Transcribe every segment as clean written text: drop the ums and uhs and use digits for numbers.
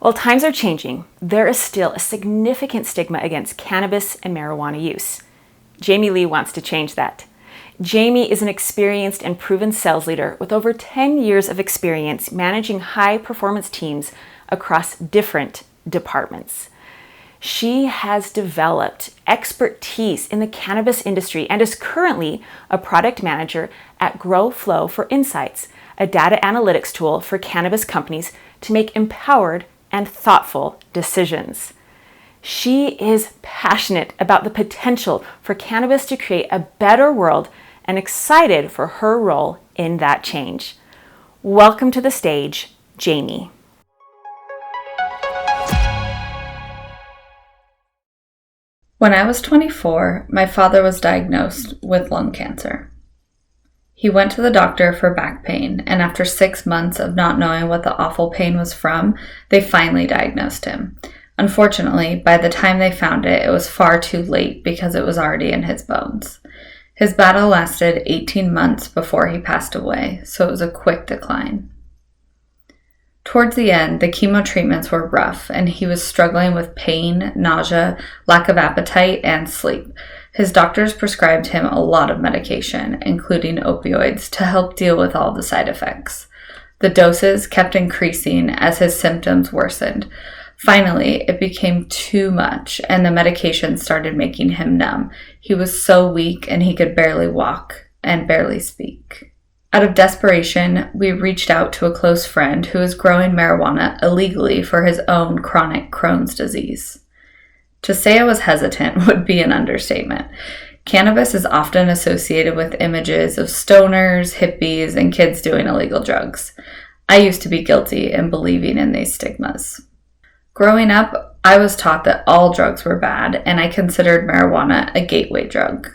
While times are changing, there is still a significant stigma against cannabis and marijuana use. Jaimie Lee wants to change that. Jaimie is an experienced and proven sales leader with over 10 years of experience managing high-performance teams across different departments. She has developed expertise in the cannabis industry and is currently a product manager at GrowFlow for Insights, a data analytics tool for cannabis companies to make empowered and thoughtful decisions. She is passionate about the potential for cannabis to create a better world and excited for her role in that change. Welcome to the stage, Jaimie. When I was 24, my father was diagnosed with lung cancer. He went to the doctor for back pain, and after 6 months of not knowing what the awful pain was from, they finally diagnosed him. Unfortunately, by the time they found it, it was far too late because it was already in his bones. His battle lasted 18 months before he passed away, so it was a quick decline. Towards the end, the chemo treatments were rough, and he was struggling with pain, nausea, lack of appetite, and sleep. His doctors prescribed him a lot of medication, including opioids, to help deal with all the side effects. The doses kept increasing as his symptoms worsened. Finally, it became too much, and the medication started making him numb. He was so weak, and he could barely walk and barely speak. Out of desperation, we reached out to a close friend who was growing marijuana illegally for his own chronic Crohn's disease. To say I was hesitant would be an understatement. Cannabis is often associated with images of stoners, hippies, and kids doing illegal drugs. I used to be guilty in believing in these stigmas. Growing up, I was taught that all drugs were bad, and I considered marijuana a gateway drug.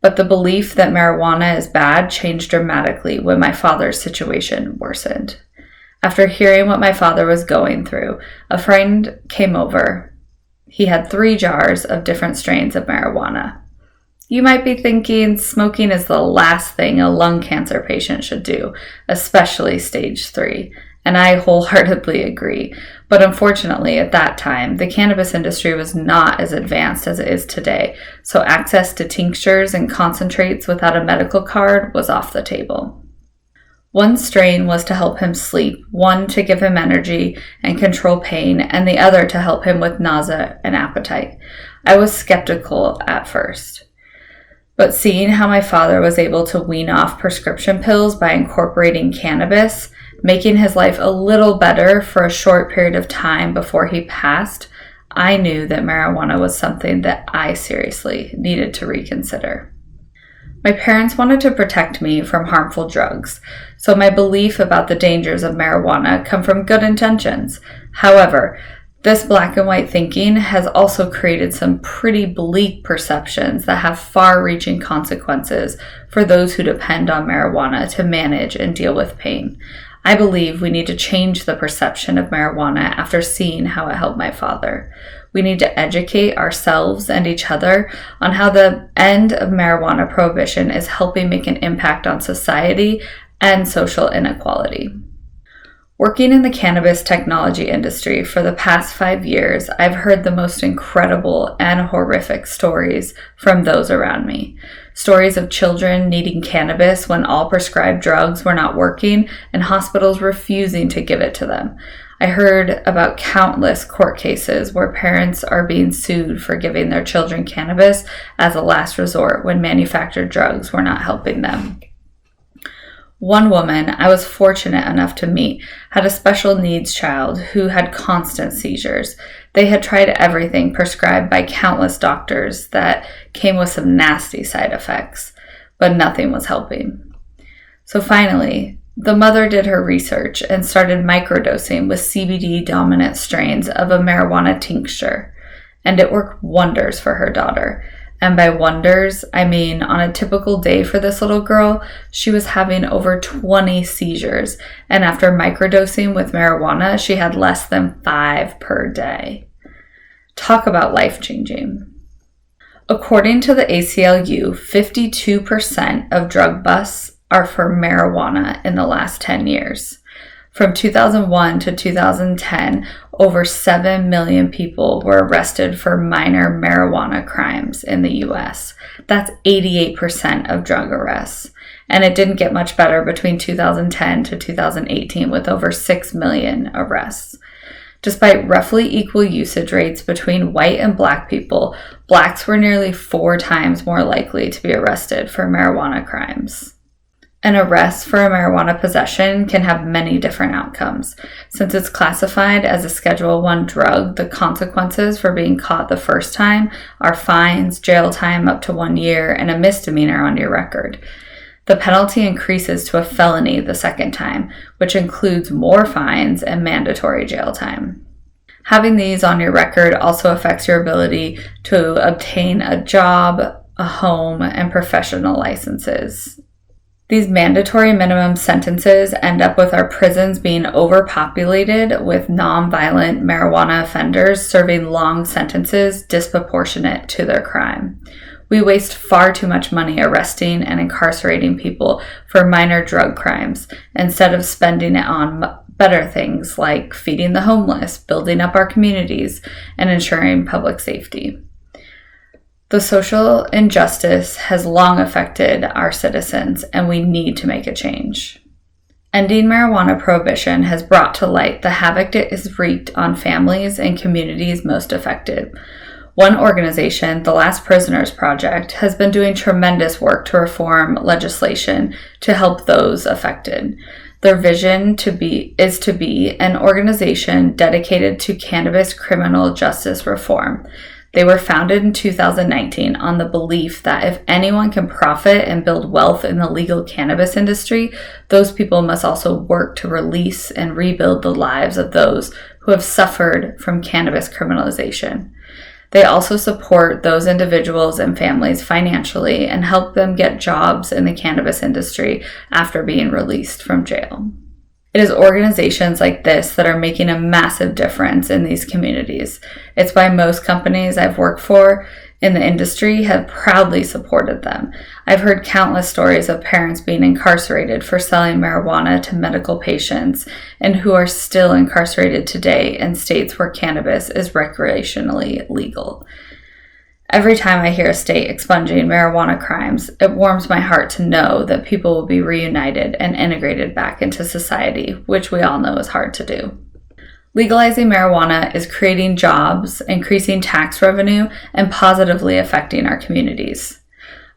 But the belief that marijuana is bad changed dramatically when my father's situation worsened. After hearing what my father was going through, a friend came over. He had 3 jars of different strains of marijuana. You might be thinking smoking is the last thing a lung cancer patient should do, especially stage 3. And I wholeheartedly agree. But unfortunately, at that time, the cannabis industry was not as advanced as it is today, so access to tinctures and concentrates without a medical card was off the table. One strain was to help him sleep, one to give him energy and control pain, and the other to help him with nausea and appetite. I was skeptical at first. But seeing how my father was able to wean off prescription pills by incorporating cannabis, making his life a little better for a short period of time before he passed, I knew that marijuana was something that I seriously needed to reconsider. My parents wanted to protect me from harmful drugs, so my belief about the dangers of marijuana come from good intentions. However, this black and white thinking has also created some pretty bleak perceptions that have far-reaching consequences for those who depend on marijuana to manage and deal with pain. I believe we need to change the perception of marijuana after seeing how it helped my father. We need to educate ourselves and each other on how the end of marijuana prohibition is helping make an impact on society and social inequality. Working in the cannabis technology industry for the past 5 years, I've heard the most incredible and horrific stories from those around me. Stories of children needing cannabis when all prescribed drugs were not working and hospitals refusing to give it to them. I heard about countless court cases where parents are being sued for giving their children cannabis as a last resort when manufactured drugs were not helping them. One woman I was fortunate enough to meet had a special needs child who had constant seizures. They had tried everything prescribed by countless doctors that came with some nasty side effects, but nothing was helping. So finally, the mother did her research and started microdosing with CBD-dominant strains of a marijuana tincture, and it worked wonders for her daughter. And by wonders, I mean on a typical day for this little girl, she was having over 20 seizures, and after microdosing with marijuana, she had less than 5 per day. Talk about life-changing. According to the ACLU, 52% of drug busts are for marijuana in the last 10 years. From 2001 to 2010, over 7 million people were arrested for minor marijuana crimes in the US. That's 88% of drug arrests. And it didn't get much better between 2010 to 2018 with over 6 million arrests. Despite roughly equal usage rates between white and black people, blacks were nearly 4 times more likely to be arrested for marijuana crimes. An arrest for a marijuana possession can have many different outcomes. Since it's classified as a Schedule I drug, the consequences for being caught the first time are fines, jail time up to 1 year, and a misdemeanor on your record. The penalty increases to a felony the second time, which includes more fines and mandatory jail time. Having these on your record also affects your ability to obtain a job, a home, and professional licenses. These mandatory minimum sentences end up with our prisons being overpopulated with nonviolent marijuana offenders serving long sentences disproportionate to their crime. We waste far too much money arresting and incarcerating people for minor drug crimes instead of spending it on better things like feeding the homeless, building up our communities, and ensuring public safety. The social injustice has long affected our citizens, and we need to make a change. Ending marijuana prohibition has brought to light the havoc it has wreaked on families and communities most affected. One organization, the Last Prisoners Project, has been doing tremendous work to reform legislation to help those affected. Their vision is to be an organization dedicated to cannabis criminal justice reform. They were founded in 2019 on the belief that if anyone can profit and build wealth in the legal cannabis industry, those people must also work to release and rebuild the lives of those who have suffered from cannabis criminalization. They also support those individuals and families financially and help them get jobs in the cannabis industry after being released from jail. It is organizations like this that are making a massive difference in these communities. It's why most companies I've worked for in the industry have proudly supported them. I've heard countless stories of parents being incarcerated for selling marijuana to medical patients and who are still incarcerated today in states where cannabis is recreationally legal. Every time I hear a state expunging marijuana crimes, it warms my heart to know that people will be reunited and integrated back into society, which we all know is hard to do. Legalizing marijuana is creating jobs, increasing tax revenue, and positively affecting our communities.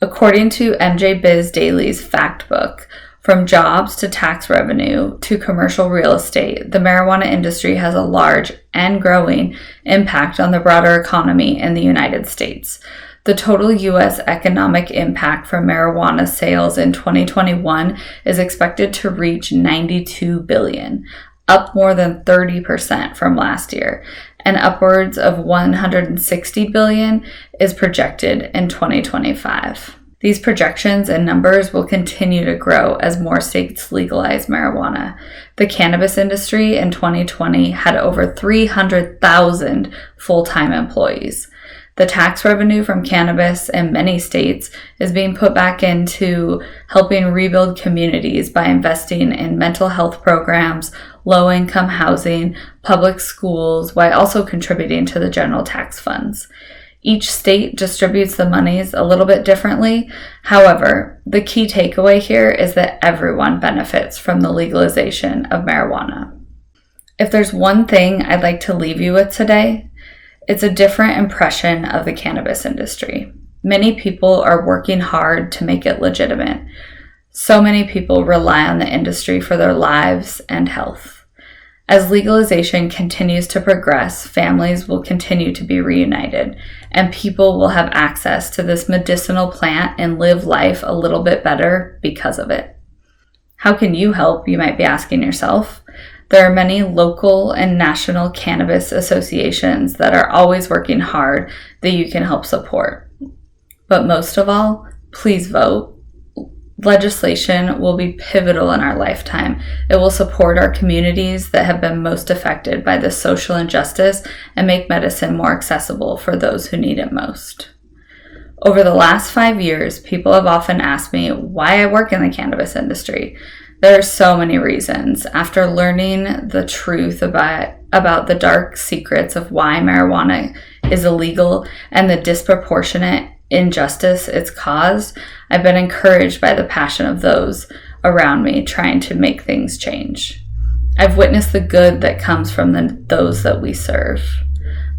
According to MJ Biz Daily's Fact Book, from jobs to tax revenue to commercial real estate, the marijuana industry has a large and growing impact on the broader economy in the United States. The total U.S. economic impact from marijuana sales in 2021 is expected to reach $92 billion, up more than 30% from last year, and upwards of $160 billion is projected in 2025. These projections and numbers will continue to grow as more states legalize marijuana. The cannabis industry in 2020 had over 300,000 full-time employees. The tax revenue from cannabis in many states is being put back into helping rebuild communities by investing in mental health programs, low-income housing, public schools, while also contributing to the general tax funds. Each state distributes the monies a little bit differently. However, the key takeaway here is that everyone benefits from the legalization of marijuana. If there's one thing I'd like to leave you with today, it's a different impression of the cannabis industry. Many people are working hard to make it legitimate. So many people rely on the industry for their lives and health. As legalization continues to progress, families will continue to be reunited, and people will have access to this medicinal plant and live life a little bit better because of it. How can you help, you might be asking yourself? There are many local and national cannabis associations that are always working hard that you can help support. But most of all, please vote. Legislation will be pivotal in our lifetime. It will support our communities that have been most affected by this social injustice and make medicine more accessible for those who need it most. Over the last 5 years, people have often asked me why I work in the cannabis industry. There are so many reasons. After learning the truth about the dark secrets of why marijuana is illegal and the disproportionate injustice it's caused, I've been encouraged by the passion of those around me trying to make things change. I've witnessed the good that comes from those that we serve.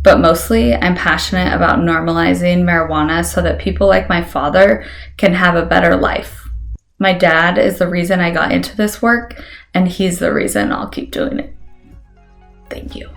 But mostly, I'm passionate about normalizing marijuana so that people like my father can have a better life. My dad is the reason I got into this work, and he's the reason I'll keep doing it. Thank you.